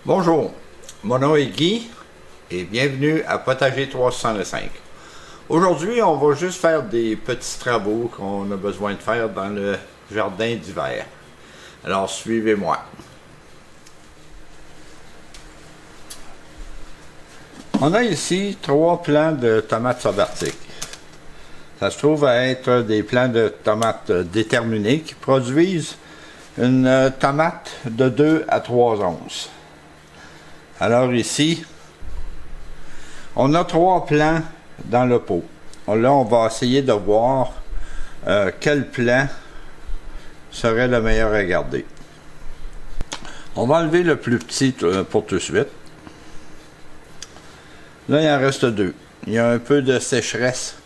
Bonjour, mon nom est Guy et bienvenue à Potager 365. Aujourd'hui, on va juste faire des petits travaux qu'on a besoin de faire dans le jardin d'hiver. Alors, suivez-moi. On a ici 3 plants de tomates sabatiques. Ça se trouve à être des plants de tomates déterminés qui produisent une tomate de 2 à 3 onces. Alors ici, on a 3 plants dans le pot. Là, on va essayer de voir quel plant serait le meilleur à garder. On va enlever le plus petit pour tout de suite. Là, il en reste 2. Il y a un peu de sécheresse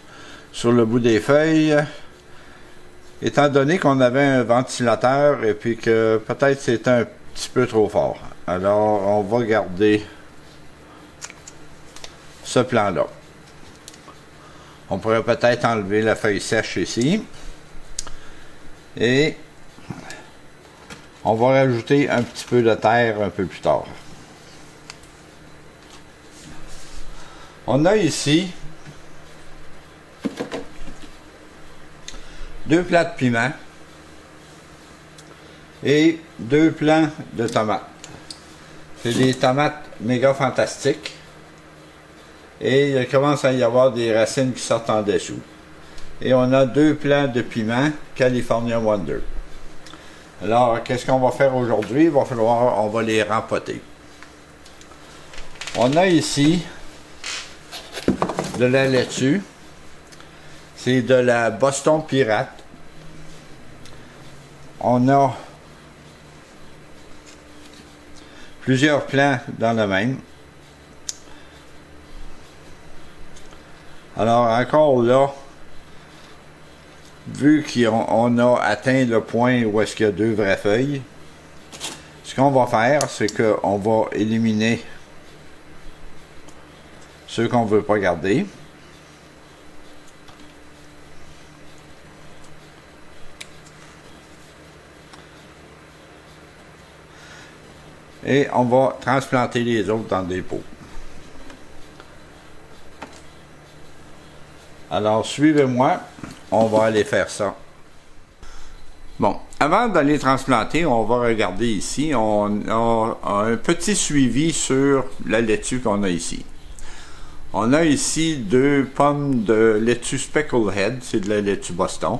sur le bout des feuilles. Étant donné qu'on avait un ventilateur et puis que peut-être c'était un petit peu trop fort. Alors, on va garder ce plan-là. On pourrait peut-être enlever la feuille sèche ici. Et on va rajouter un petit peu de terre un peu plus tard. On a ici 2 plants de piment et 2 plants de tomates. C'est des tomates méga fantastiques. Et il commence à y avoir des racines qui sortent en dessous. Et on a 2 plants de piment California Wonder. Alors, qu'est-ce qu'on va faire aujourd'hui? Il va falloir, on va les rempoter. On a ici de la laitue. C'est de la Boston Pirate. On a plusieurs plants dans le même. Alors encore là, vu qu'on a atteint le point où est-ce qu'il y a 2 vraies feuilles, ce qu'on va faire, c'est qu'on va éliminer ceux qu'on ne veut pas garder. Et on va transplanter les autres dans des pots. Alors, suivez-moi, on va aller faire ça. Bon, avant d'aller transplanter, on va regarder ici, on a un petit suivi sur la laitue qu'on a ici. On a ici 2 pommes de laitue Specklehead, c'est de la laitue Boston.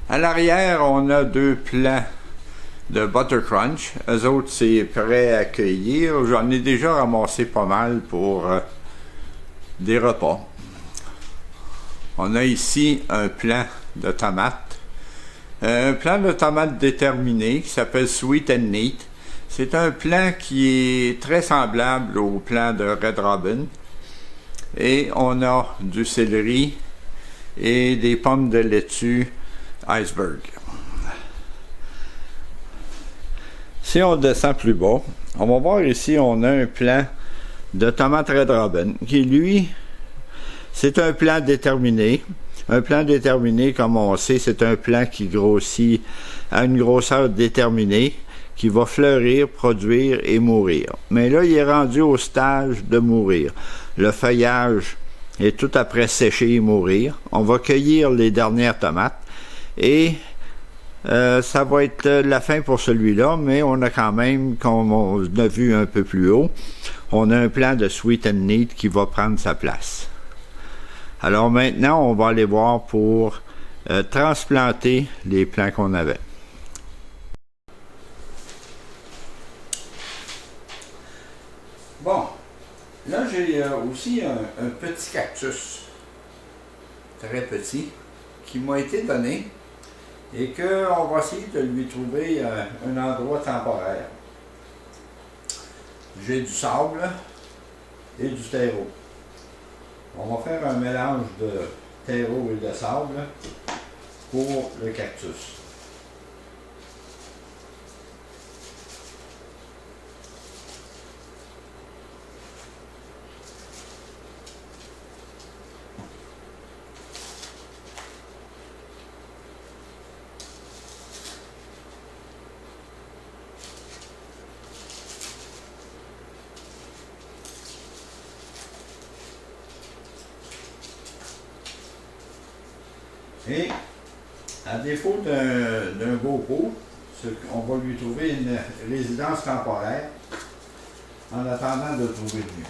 À l'arrière, on a 2 plants de Buttercrunch. Eux autres, c'est prêt à cueillir. J'en ai déjà ramassé pas mal pour des repas. On a ici un plant de tomates. Un plant de tomates déterminé qui s'appelle Sweet and Neat. C'est un plant qui est très semblable au plant de Red Robin. Et on a du céleri et des pommes de laitue Iceberg. Si on descend plus bas, on va voir ici, on a un plant de tomate Red Robin qui, lui, c'est un plant déterminé. Un plant déterminé, comme on sait, c'est un plant qui grossit à une grosseur déterminée, qui va fleurir, produire et mourir. Mais là, il est rendu au stage de mourir. Le feuillage est tout après sécher et mourir. On va cueillir les dernières tomates et ça va être la fin pour celui-là, mais on a quand même, comme on a vu un peu plus haut, on a un plant de Sweet and Neat qui va prendre sa place. Alors maintenant, on va aller voir pour transplanter les plants qu'on avait. Bon, là j'ai aussi un petit cactus, très petit, qui m'a été donné et qu'on va essayer de lui trouver un endroit temporaire. J'ai du sable et du terreau. On va faire un mélange de terreau et de sable pour le cactus. Et à défaut d'un GoPro, on va lui trouver une résidence temporaire en attendant de trouver le mieux.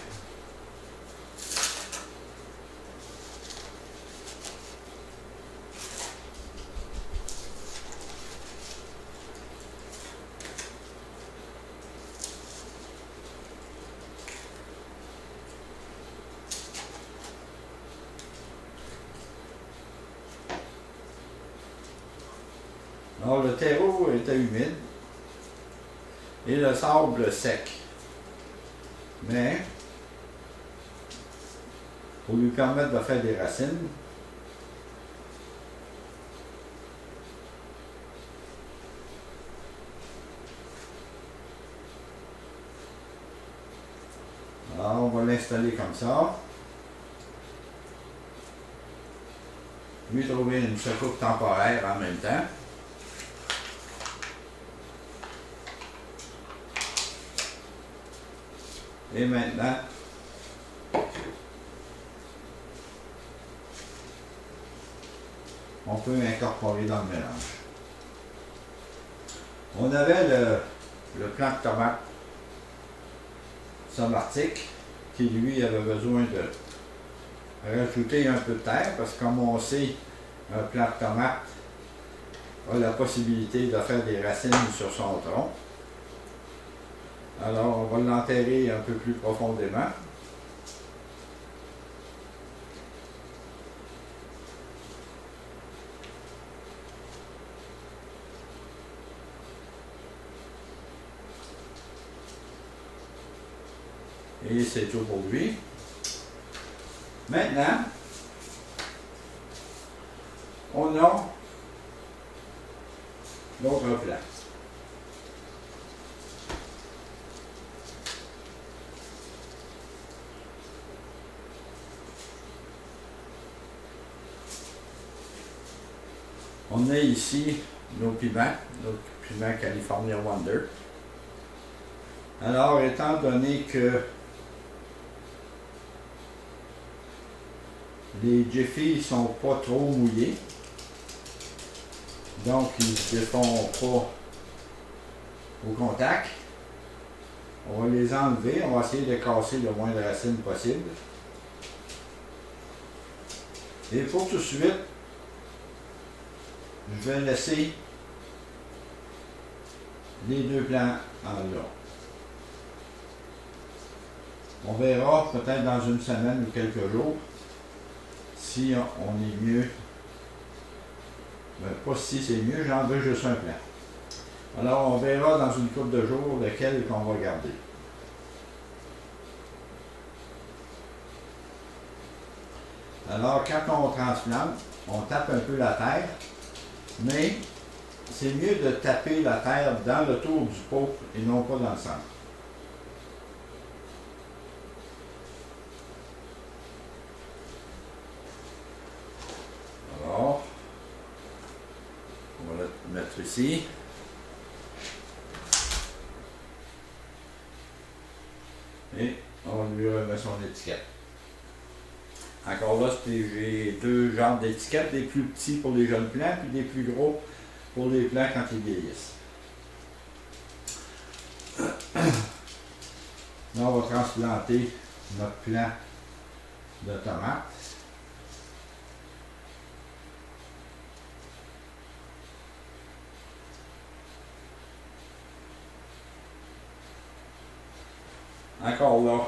Alors, le terreau était humide et le sable sec. Mais, pour lui permettre de faire des racines, alors on va l'installer comme ça. Lui trouver une secoupe temporaire en même temps. Et maintenant, on peut incorporer dans le mélange. On avait le plant de tomate somatique qui lui avait besoin de rajouter un peu de terre parce que comme on sait, un plant de tomate a la possibilité de faire des racines sur son tronc. Alors, on va l'enterrer un peu plus profondément. Et c'est tout pour lui. Maintenant, on a l'autre plant. On a ici nos piments California Wonder. Alors, étant donné que les Jiffy ne sont pas trop mouillés, donc ils ne se défont pas au contact, on va les enlever, on va essayer de casser le moins de racines possible. Et pour tout de suite, je vais laisser les deux plants en là. On verra peut-être dans une semaine ou quelques jours si on est mieux. Ben, pas si c'est mieux, j'en veux juste un plant. Alors on verra dans une couple de jours lequel qu'on va garder. Alors quand on transplante, on tape un peu la terre, mais c'est mieux de taper la terre dans le tour du pot et non pas dans le centre. Alors, on va le mettre ici. Et on lui remet son étiquette. Encore là, j'ai deux genres d'étiquettes, des plus petits pour les jeunes plants, puis des plus gros pour les plants quand ils vieillissent. Là, on va transplanter notre plant de tomates. Encore là,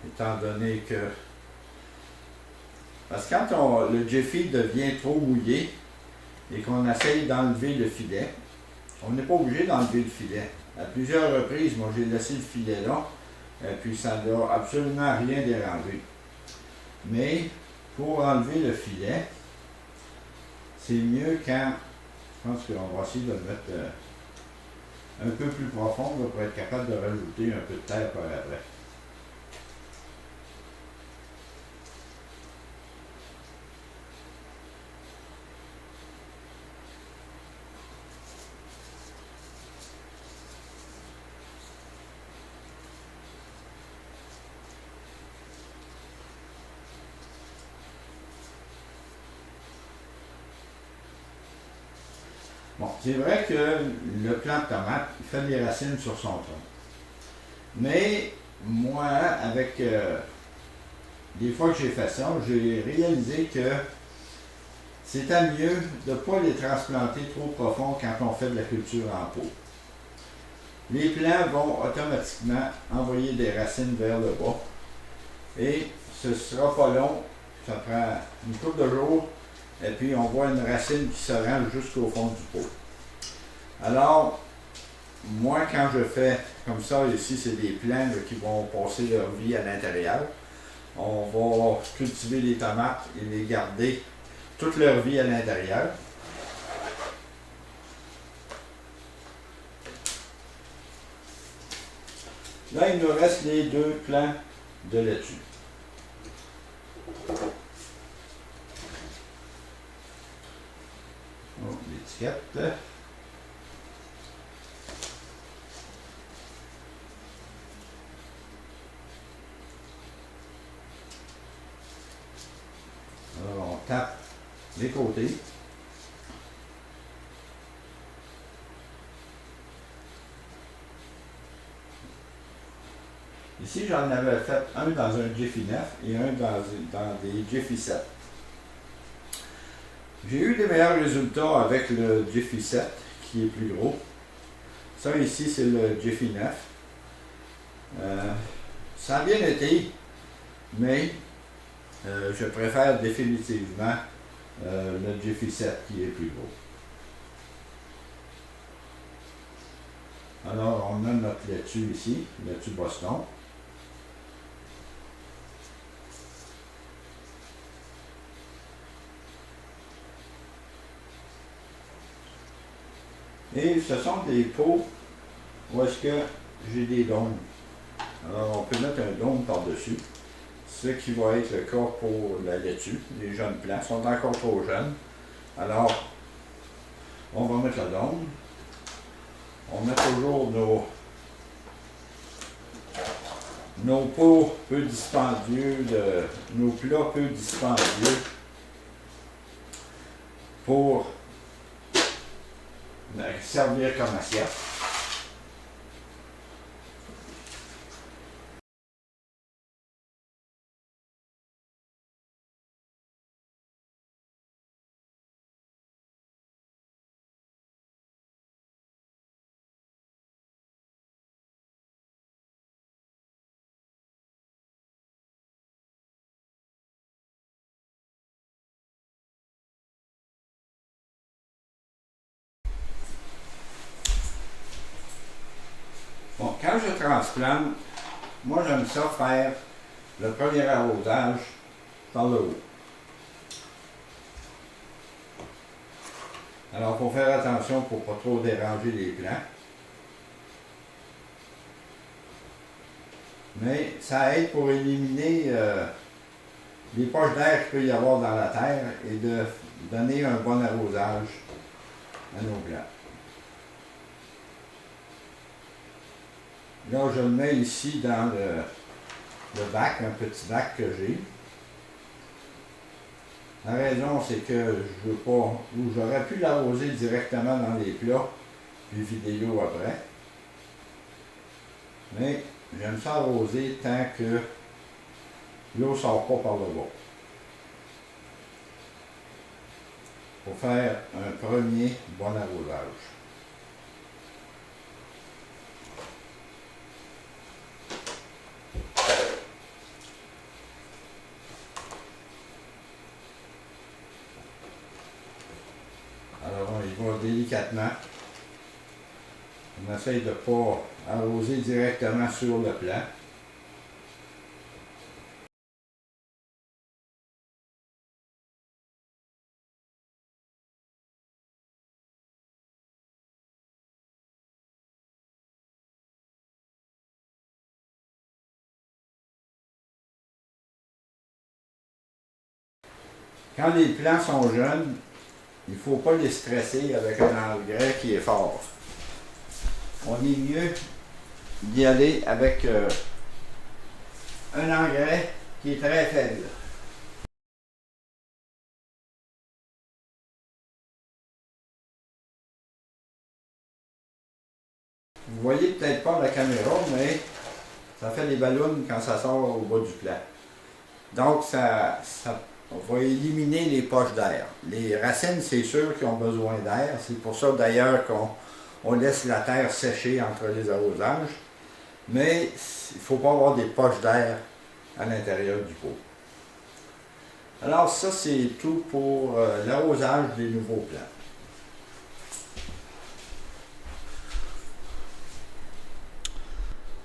étant donné que... Parce que quand le Jiffy devient trop mouillé et qu'on essaye d'enlever le filet, on n'est pas obligé d'enlever le filet. À plusieurs reprises, moi j'ai laissé le filet là, et puis ça n'a absolument rien dérangé. Mais pour enlever le filet, c'est mieux quand... Je pense qu'on va essayer de le mettre un peu plus profond là, pour être capable de rajouter un peu de terre par après. Bon, c'est vrai que le plant de tomate, il fait des racines sur son tronc. Mais moi, avec des fois que j'ai fait ça, j'ai réalisé que c'était mieux de ne pas les transplanter trop profond quand on fait de la culture en pot. Les plants vont automatiquement envoyer des racines vers le bas et ce ne sera pas long, ça prend une couple de jours et puis on voit une racine qui se rend jusqu'au fond du pot. Alors, moi quand je fais comme ça, ici c'est des plants là, qui vont passer leur vie à l'intérieur. On va cultiver les tomates et les garder toute leur vie à l'intérieur. Là, il nous reste les deux plants de laitue. Oh, l'étiquette. Alors, on tape les côtés. Ici, j'en avais fait un dans un Jiffy 9 et un dans des Jiffy 7. J'ai eu des meilleurs résultats avec le Jiffy 7 qui est plus gros. Ça ici, c'est le Jiffy 9. Ça a bien été, mais je préfère définitivement le Jiffy 7 qui est plus gros. Alors, on a notre laitue ici, laitue Boston. Et ce sont des pots où est-ce que j'ai des dômes. Alors, on peut mettre un dôme par-dessus, ce qui va être le cas pour la laitue. Les jeunes plants sont encore trop jeunes. Alors, on va mettre le dôme. On met toujours nos pots peu dispendieux, nos plats peu dispendieux pour servir comme assiette. Bon, quand je transplante, moi j'aime ça faire le premier arrosage par le haut. Alors, il faut faire attention pour ne pas trop déranger les plants. Mais ça aide pour éliminer les poches d'air qu'il peut y avoir dans la terre et de donner un bon arrosage à nos plants. Là, je le mets ici dans le bac, un petit bac que j'ai. La raison, c'est que je veux pas, ou j'aurais pu l'arroser directement dans les plats, puis vider l'eau après. Mais j'aime ça arroser tant que l'eau ne sort pas par le bas. Pour faire un premier bon arrosage. Alors on y va délicatement. On essaye de ne pas arroser directement sur le plant. Quand les plants sont jeunes, il ne faut pas les stresser avec un engrais qui est fort. On est mieux d'y aller avec un engrais qui est très faible. Vous voyez peut-être pas la caméra, mais ça fait des ballons quand ça sort au bas du plat. Donc, ça va éliminer les poches d'air. Les racines, c'est sûr qu'ils ont besoin d'air. C'est pour ça, d'ailleurs, qu'on laisse la terre sécher entre les arrosages. Mais il ne faut pas avoir des poches d'air à l'intérieur du pot. Alors, ça, c'est tout pour l'arrosage des nouveaux plants.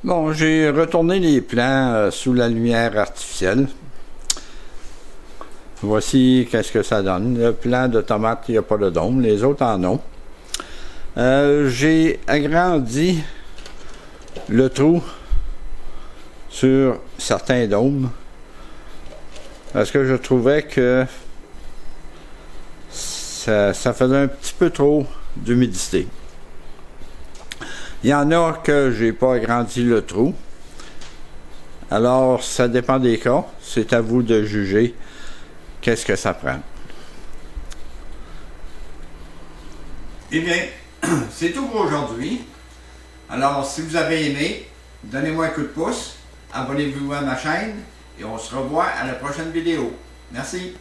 Bon, j'ai retourné les plants sous la lumière artificielle. Voici qu'est-ce que ça donne. Le plant de tomate, il n'y a pas de dôme. Les autres en ont. J'ai agrandi le trou sur certains dômes parce que je trouvais que ça faisait un petit peu trop d'humidité. Il y en a que j'ai pas agrandi le trou. Alors, ça dépend des cas. C'est à vous de juger qu'est-ce que ça prend. Eh bien, c'est tout pour aujourd'hui. Alors, si vous avez aimé, donnez-moi un coup de pouce, abonnez-vous à ma chaîne et on se revoit à la prochaine vidéo. Merci.